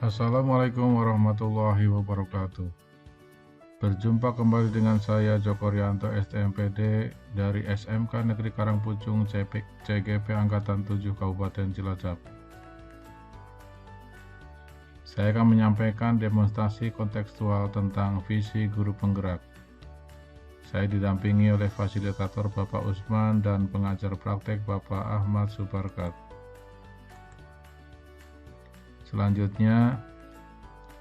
Assalamualaikum warahmatullahi wabarakatuh. Berjumpa kembali dengan saya Joko Rianto STMPD dari SMK Negeri Karangpucung CGP Angkatan 7 Kabupaten Cilacap. Saya akan menyampaikan demonstrasi kontekstual tentang visi guru penggerak. Saya didampingi oleh fasilitator Bapak Usman dan pengajar praktek Bapak Ahmad Subarkat. Selanjutnya,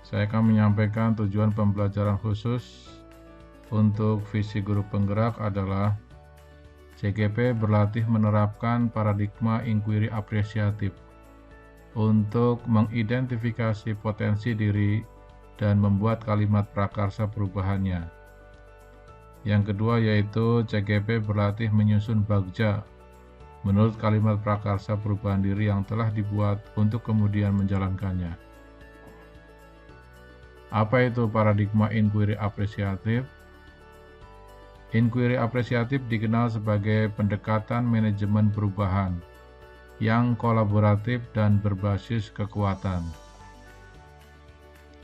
saya akan menyampaikan tujuan pembelajaran khusus untuk visi guru penggerak adalah CGP berlatih menerapkan paradigma inquiry apresiatif untuk mengidentifikasi potensi diri dan membuat kalimat prakarsa perubahannya. Yang kedua yaitu CGP berlatih menyusun bagja menurut kalimat prakarsa perubahan diri yang telah dibuat untuk kemudian menjalankannya. Apa itu paradigma inquiry apresiatif? Inquiry apresiatif dikenal sebagai pendekatan manajemen perubahan yang kolaboratif dan berbasis kekuatan.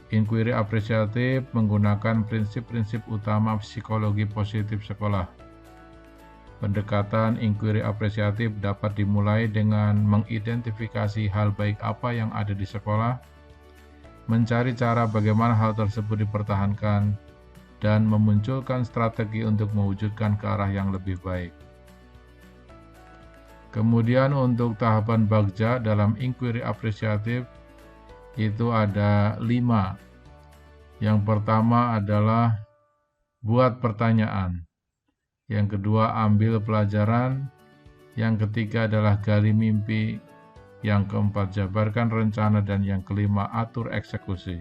Inquiry apresiatif menggunakan prinsip-prinsip utama psikologi positif sekolah. Pendekatan inquiry apresiatif dapat dimulai dengan mengidentifikasi hal baik apa yang ada di sekolah, mencari cara bagaimana hal tersebut dipertahankan, dan memunculkan strategi untuk mewujudkan ke arah yang lebih baik. Kemudian untuk tahapan bagja dalam inquiry apresiatif itu ada 5. Yang pertama adalah buat pertanyaan. Yang kedua, ambil pelajaran. Yang ketiga adalah gali mimpi. Yang keempat, jabarkan rencana. Dan yang kelima, atur eksekusi.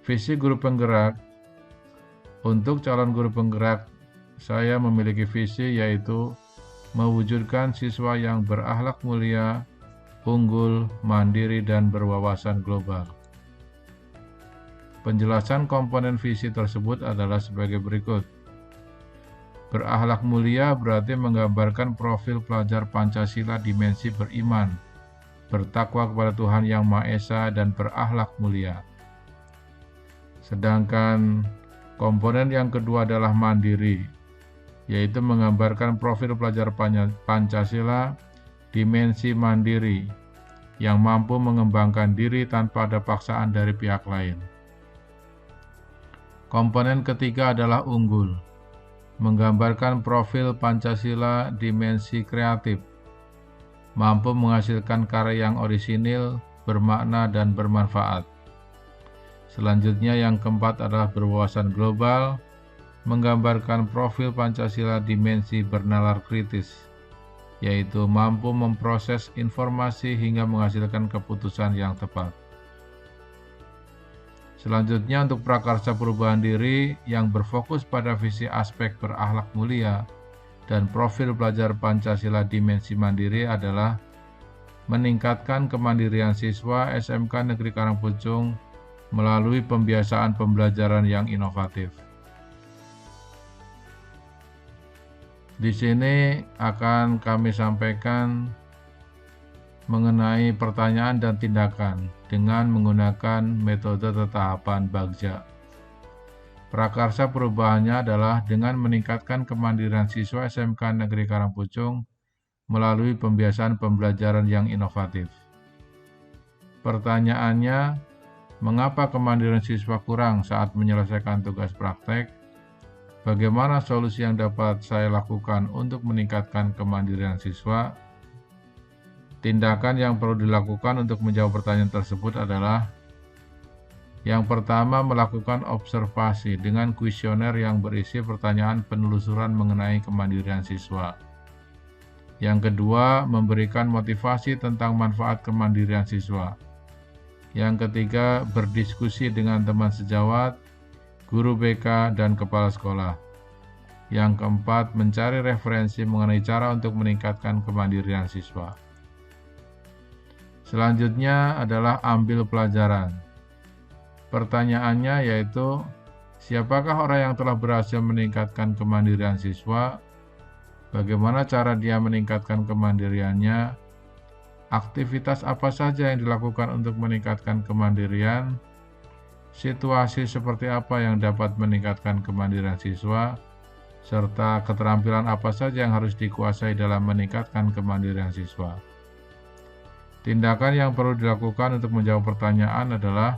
Visi guru penggerak. Untuk calon guru penggerak, saya memiliki visi yaitu mewujudkan siswa yang berakhlak mulia, unggul, mandiri, dan berwawasan global. Penjelasan komponen visi tersebut adalah sebagai berikut. Berakhlak mulia berarti menggambarkan profil pelajar Pancasila dimensi beriman, bertakwa kepada Tuhan Yang Maha Esa, dan berakhlak mulia. Sedangkan komponen yang kedua adalah mandiri, yaitu menggambarkan profil pelajar Pancasila dimensi mandiri, yang mampu mengembangkan diri tanpa ada paksaan dari pihak lain. Komponen ketiga adalah unggul, menggambarkan profil Pancasila dimensi kreatif, mampu menghasilkan karya yang orisinil, bermakna, dan bermanfaat. Selanjutnya yang keempat adalah berwawasan global, menggambarkan profil Pancasila dimensi bernalar kritis, yaitu mampu memproses informasi hingga menghasilkan keputusan yang tepat. Selanjutnya untuk prakarsa perubahan diri yang berfokus pada visi aspek berakhlak mulia dan profil pelajar Pancasila dimensi mandiri adalah meningkatkan kemandirian siswa SMK Negeri Karangpucung melalui pembiasaan pembelajaran yang inovatif. Di sini akan kami sampaikan mengenai pertanyaan dan tindakan dengan menggunakan metode tahapan bagja. Prakarsa perubahannya adalah dengan meningkatkan kemandirian siswa SMK Negeri Karangpucung melalui pembiasaan pembelajaran yang inovatif. Pertanyaannya, mengapa kemandirian siswa kurang saat menyelesaikan tugas praktek? Bagaimana solusi yang dapat saya lakukan untuk meningkatkan kemandirian siswa? Tindakan yang perlu dilakukan untuk menjawab pertanyaan tersebut adalah yang pertama, melakukan observasi dengan kuesioner yang berisi pertanyaan penelusuran mengenai kemandirian siswa. Yang kedua, memberikan motivasi tentang manfaat kemandirian siswa. Yang ketiga, berdiskusi dengan teman sejawat, guru BK, dan kepala sekolah. Yang keempat, mencari referensi mengenai cara untuk meningkatkan kemandirian siswa. Selanjutnya adalah ambil pelajaran. Pertanyaannya yaitu, siapakah orang yang telah berhasil meningkatkan kemandirian siswa? Bagaimana cara dia meningkatkan kemandiriannya? aktivitas apa saja yang dilakukan untuk meningkatkan kemandirian, situasi seperti apa yang dapat meningkatkan kemandirian siswa, serta keterampilan apa saja yang harus dikuasai dalam meningkatkan kemandirian siswa. Tindakan yang perlu dilakukan untuk menjawab pertanyaan adalah: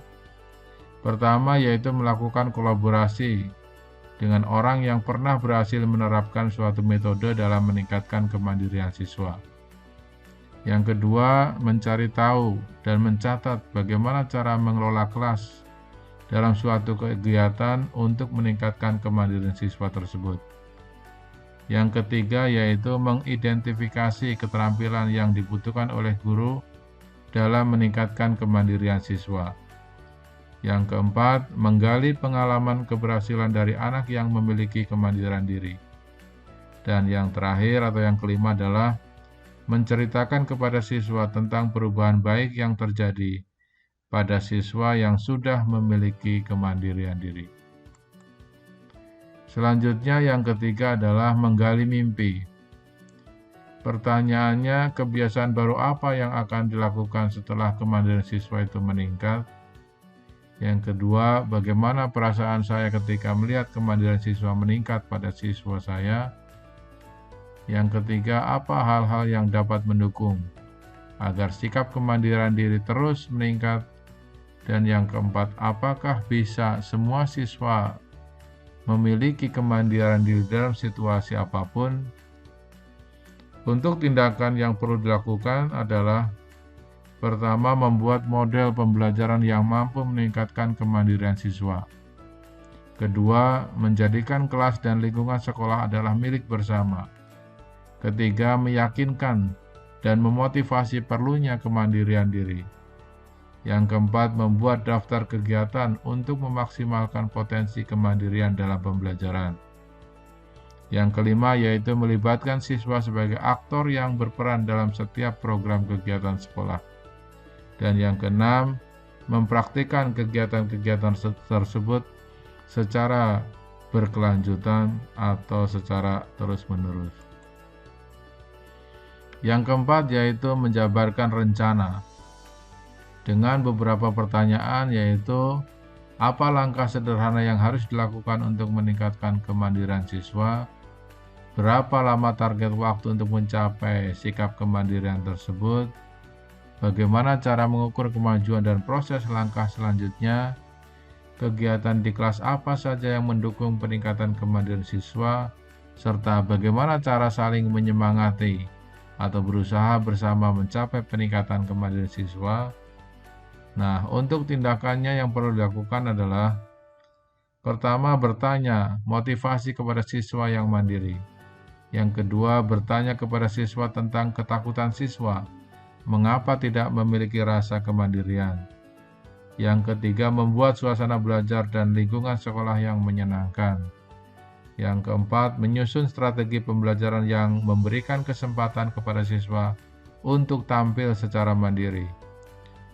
pertama, yaitu melakukan kolaborasi dengan orang yang pernah berhasil menerapkan suatu metode dalam meningkatkan kemandirian siswa. Yang kedua, mencari tahu dan mencatat bagaimana cara mengelola kelas dalam suatu kegiatan untuk meningkatkan kemandirian siswa tersebut. Yang ketiga, yaitu mengidentifikasi keterampilan yang dibutuhkan oleh guru dalam meningkatkan kemandirian siswa. Yang keempat, menggali pengalaman keberhasilan dari anak yang memiliki kemandirian diri. Dan yang terakhir atau yang kelima adalah menceritakan kepada siswa tentang perubahan baik yang terjadi pada siswa yang sudah memiliki kemandirian diri. Selanjutnya yang ketiga adalah menggali mimpi. Pertanyaannya, kebiasaan baru apa yang akan dilakukan setelah kemandirian siswa itu meningkat? Yang kedua, bagaimana perasaan saya ketika melihat kemandirian siswa meningkat pada siswa saya? Yang ketiga, apa hal-hal yang dapat mendukung agar sikap kemandirian diri terus meningkat? Dan yang keempat, apakah bisa semua siswa memiliki kemandirian diri dalam situasi apapun? Untuk tindakan yang perlu dilakukan adalah: pertama, membuat model pembelajaran yang mampu meningkatkan kemandirian siswa. Kedua, menjadikan kelas dan lingkungan sekolah adalah milik bersama. Ketiga, meyakinkan dan memotivasi perlunya kemandirian diri. Yang keempat, membuat daftar kegiatan untuk memaksimalkan potensi kemandirian dalam pembelajaran. Yang kelima, yaitu melibatkan siswa sebagai aktor yang berperan dalam setiap program kegiatan sekolah. Dan yang keenam, mempraktikkan kegiatan-kegiatan tersebut secara berkelanjutan atau secara terus-menerus. Yang keempat, yaitu menjabarkan rencana dengan beberapa pertanyaan, yaitu: apa langkah sederhana yang harus dilakukan untuk meningkatkan kemandirian siswa? Berapa lama target waktu untuk mencapai sikap kemandirian tersebut? Bagaimana cara mengukur kemajuan dan proses langkah selanjutnya? Kegiatan di kelas apa saja yang mendukung peningkatan kemandirian siswa? Serta bagaimana cara saling menyemangati atau berusaha bersama mencapai peningkatan kemandirian siswa? Nah, untuk tindakannya yang perlu dilakukan adalah: pertama, bertanya motivasi kepada siswa yang mandiri. Yang kedua, bertanya kepada siswa tentang ketakutan siswa, mengapa tidak memiliki rasa kemandirian. Yang ketiga, membuat suasana belajar dan lingkungan sekolah yang menyenangkan. Yang keempat, menyusun strategi pembelajaran yang memberikan kesempatan kepada siswa untuk tampil secara mandiri.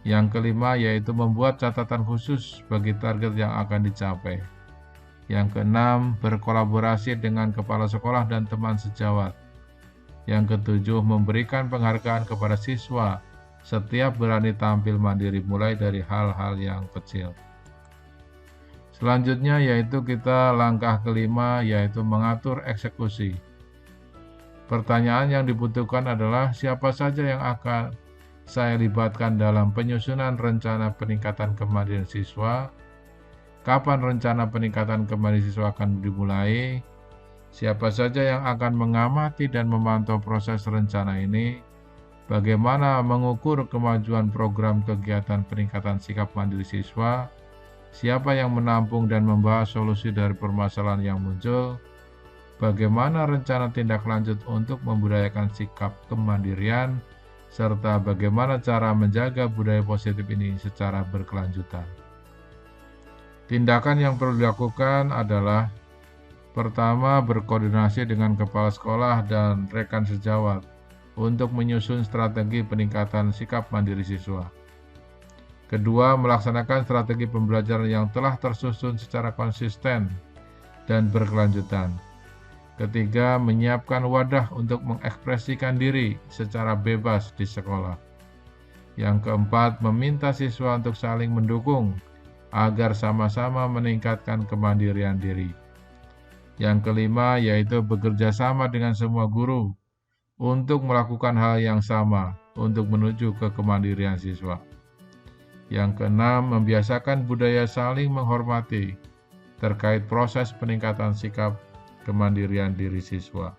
Yang kelima, yaitu membuat catatan khusus bagi target yang akan dicapai. Yang keenam, berkolaborasi dengan kepala sekolah dan teman sejawat. Yang ketujuh, memberikan penghargaan kepada siswa setiap berani tampil mandiri mulai dari hal-hal yang kecil. Selanjutnya yaitu langkah kelima, yaitu mengatur eksekusi. Pertanyaan yang dibutuhkan adalah: siapa saja yang akan saya libatkan dalam penyusunan rencana peningkatan kemandirian siswa? Kapan rencana peningkatan kemandirian siswa akan dimulai? Siapa saja yang akan mengamati dan memantau proses rencana ini? Bagaimana mengukur kemajuan program kegiatan peningkatan sikap mandiri siswa? Siapa yang menampung dan membahas solusi dari permasalahan yang muncul? Bagaimana rencana tindak lanjut untuk membudayakan sikap kemandirian? Serta bagaimana cara menjaga budaya positif ini secara berkelanjutan. Tindakan yang perlu dilakukan adalah: pertama, berkoordinasi dengan kepala sekolah dan rekan sejawat untuk menyusun strategi peningkatan sikap mandiri siswa. Kedua, melaksanakan strategi pembelajaran yang telah tersusun secara konsisten dan berkelanjutan. Ketiga, menyiapkan wadah untuk mengekspresikan diri secara bebas di sekolah. Yang keempat, meminta siswa untuk saling mendukung agar sama-sama meningkatkan kemandirian diri. Yang kelima, yaitu bekerja sama dengan semua guru untuk melakukan hal yang sama untuk menuju ke kemandirian siswa. Yang keenam, membiasakan budaya saling menghormati terkait proses peningkatan sikap kemandirian diri siswa.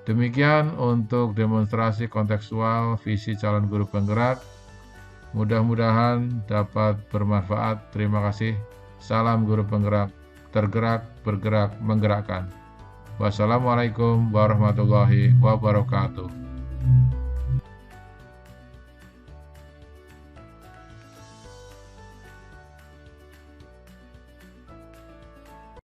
Demikian untuk demonstrasi kontekstual visi calon guru penggerak. Mudah-mudahan dapat bermanfaat. Terima kasih. Salam guru penggerak, tergerak, bergerak, menggerakkan. Wassalamualaikum warahmatullahi wabarakatuh.